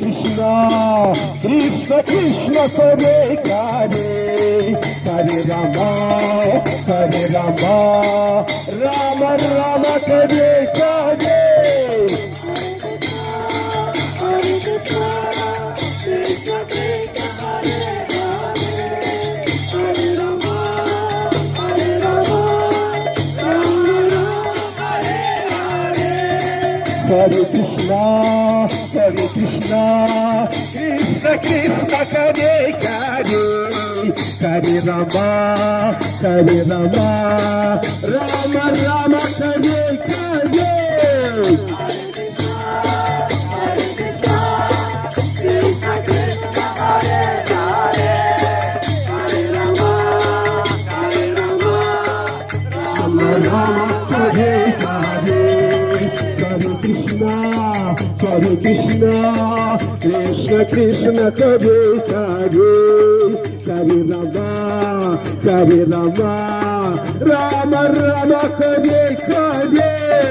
Krishna, Krishna Krishna Hare Hare, Hare Rama, Hare Rama, Rama Rama Hare Hare. Hare Krishna, Krishna Krishna Hare Hare, Hare Rama, Hare Rama, Rama Rama Hare Hare. Hare Krishna, Krishna Krishna Hare Hare, Hare Rama, Hare Rama, Rama Rama Hare Hare.